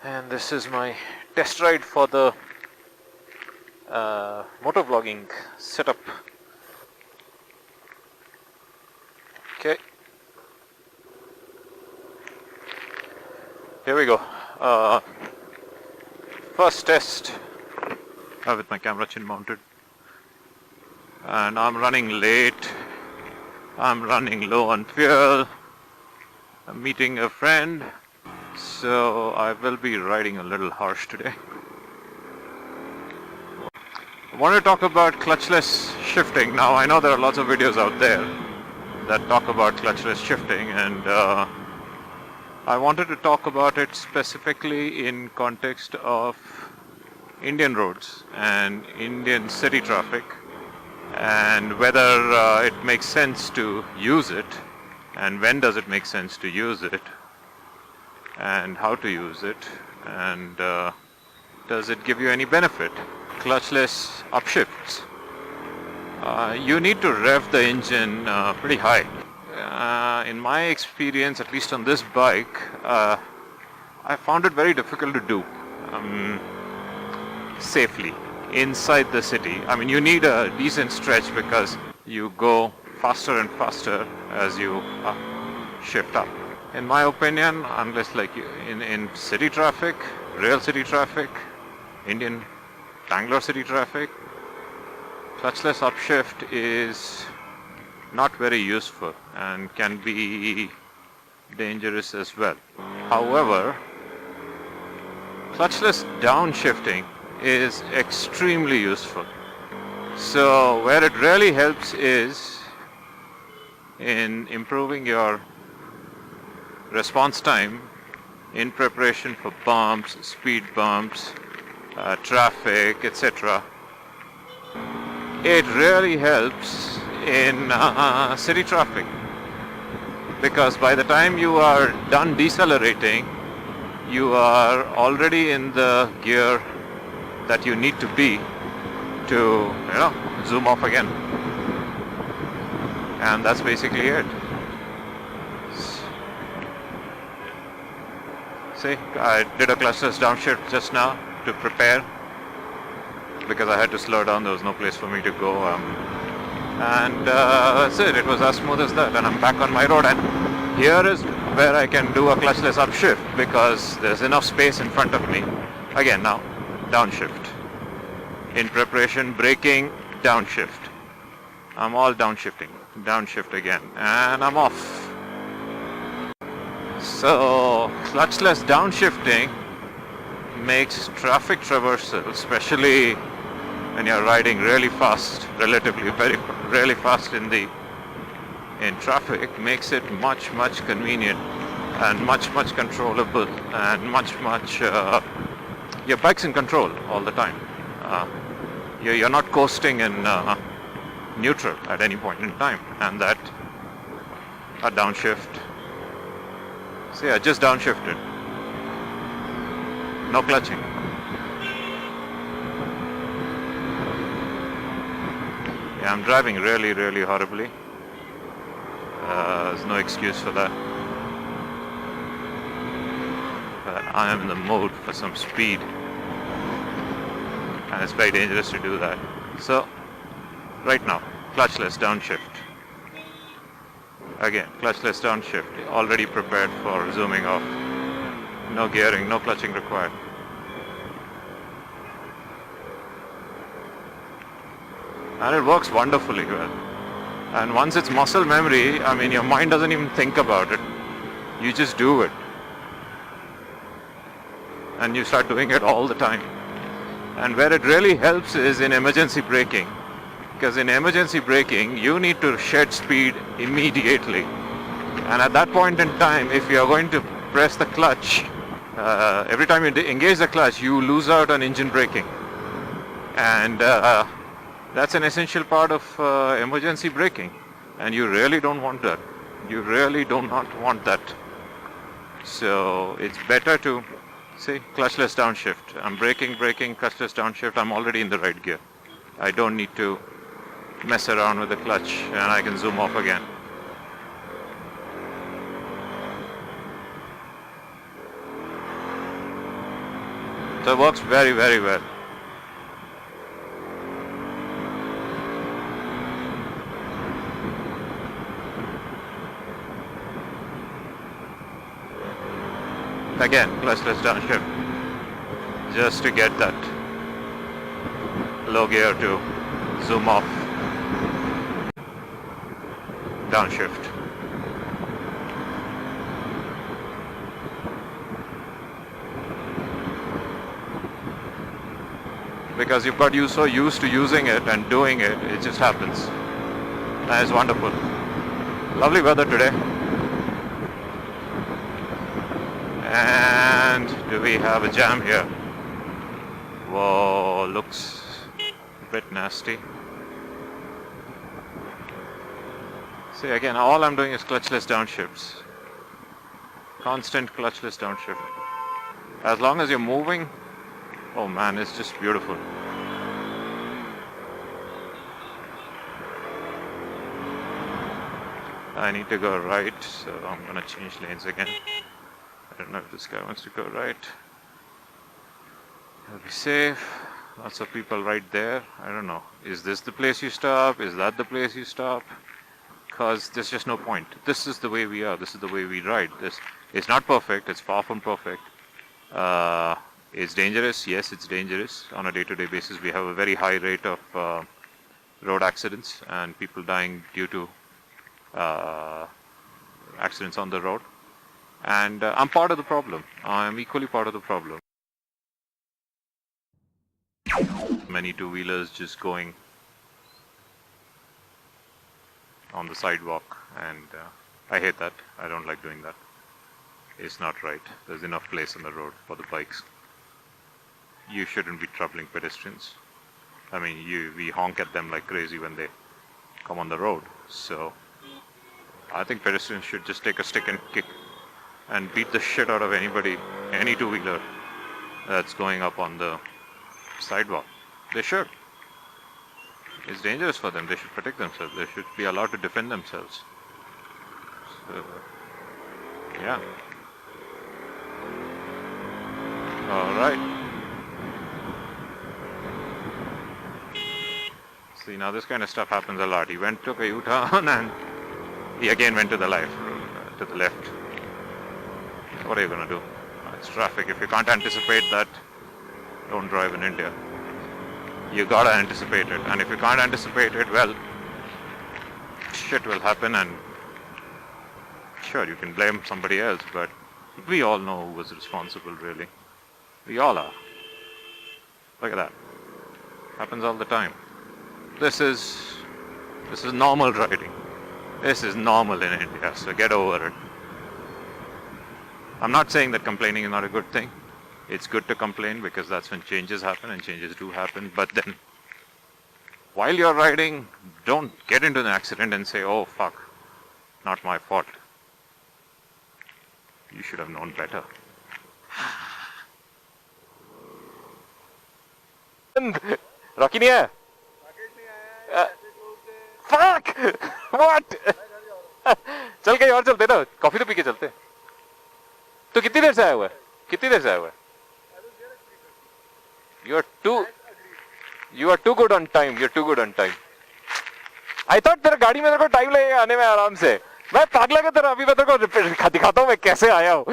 And this is my test ride for the motovlogging setup. Okay, here we go. First test with my camera chin mounted, and I'm running late. I'm running low on fuel. I'm meeting a friend, so I will be riding a little harsh today. I want to talk about clutchless shifting. Now I know there are lots of videos out there that talk about clutchless shifting, and I wanted to talk about it specifically in context of Indian roads and Indian city traffic, and whether it makes sense to use it, and when does it make sense to use it, and how to use it, and does it give you any benefit. Clutchless upshifts. You need to rev the engine pretty high. In my experience, at least on this bike, I found it very difficult to do safely inside the city. I mean, you need a decent stretch because you go faster and faster as you shift up. In my opinion, unless like in city traffic, real city traffic, Indian Bangalore city traffic, clutchless upshift is not very useful and can be dangerous as well. However, clutchless downshifting is extremely useful. So where it really helps is in improving your response time in preparation for bumps, speed bumps, traffic, etc. It really helps in city traffic, because by the time you are done decelerating, you are already in the gear that you need to be to, zoom off again. And that's basically it. See, I did a clutchless downshift just now to prepare, because I had to slow down. There was no place for me to go, and that's it. It was as smooth as that, and I'm back on my road. And here is where I can do a clutchless upshift, because there's enough space in front of me. Again, now downshift. In preparation, braking, downshift. I'm all downshifting. Downshift again, and I'm off. So clutchless downshifting makes traffic traversal, especially when you're riding really fast, relatively really fast in traffic, makes it much convenient and much controllable, and much your bike's in control all the time. You're not coasting in neutral at any point in time, and that a downshift. See, I just downshifted. No clutching. Yeah, I'm driving really horribly. There's no excuse for that. But I am in the mode for some speed, and it's very dangerous to do that. So, right now, clutchless downshift. Again, clutchless downshift, already prepared for zooming off. No gearing, no clutching required. And it works wonderfully well. And once it's muscle memory, I mean, your mind doesn't even think about it. You just do it. And you start doing it all the time. And where it really helps is in emergency braking. Because in emergency braking, you need to shed speed immediately. And at that point in time, if you are going to press the clutch, every time you engage the clutch, you lose out on engine braking. And that's an essential part of emergency braking. And you really don't want that. You really do not want that. So it's better to, see, clutchless downshift. I'm braking, clutchless downshift. I'm already in the right gear. I don't need to mess around with the clutch, and I can zoom off again. So it works very, very well. Again, clutchless downshift, just to get that low gear to zoom off, downshift. Because you've got so used to using it and doing it, it just happens. That is wonderful. Lovely weather today. And do we have a jam here? Whoa, looks a bit nasty. See, again, all I'm doing is clutchless downshifts. Constant clutchless downshift. As long as you're moving, oh man, it's just beautiful. I need to go right, so I'm gonna change lanes again. I don't know if this guy wants to go right. I'll be safe. Lots of people right there. I don't know. Is this the place you stop? Is that the place you stop? Because there's just no point. This is the way we are. This is the way we ride. It's not perfect. It's far from perfect. It's dangerous. Yes, it's dangerous. On a day-to-day basis, we have a very high rate of road accidents and people dying due to accidents on the road. And I'm part of the problem. I'm equally part of the problem. Many two-wheelers just going on the sidewalk, and I hate that. I don't like doing that. It's not right. There's enough place on the road for the bikes. You shouldn't be troubling pedestrians. I mean, we honk at them like crazy when they come on the road. So I think pedestrians should just take a stick and kick and beat the shit out of anybody, any two-wheeler that's going up on the sidewalk. They should. It's dangerous for them. They should protect themselves. They should be allowed to defend themselves. So, yeah. Alright. See, now this kind of stuff happens a lot. He took a U-turn and he again went to the left. What are you going to do? It's traffic. If you can't anticipate that, don't drive in India. You gotta anticipate it. And if you can't anticipate it, well, shit will happen, and sure, you can blame somebody else, but we all know who was responsible, really. We all are. Look at that. Happens all the time. This is normal riding. This is normal in India, so get over it. I'm not saying that complaining is not a good thing. It's good to complain because that's when changes happen, and changes do happen. But then, while you're riding, don't get into an accident and say, oh fuck, not my fault. You should have known better. Rocky नहीं है? Fuck! What? चल कहीं और चलते ना, coffee तो P के चलते. तो कितनी देर से आया हुआ है? कितनी देर से आया हुआ है? You are too good on time. You're too good on time. I thought तेरा गाड़ी में तेरे को टाइम लगेगा आने में आराम से. मैं पागल है तेरा, अभी मैं तेरे को दिखाता हूँ मैं कैसे आया हूँ.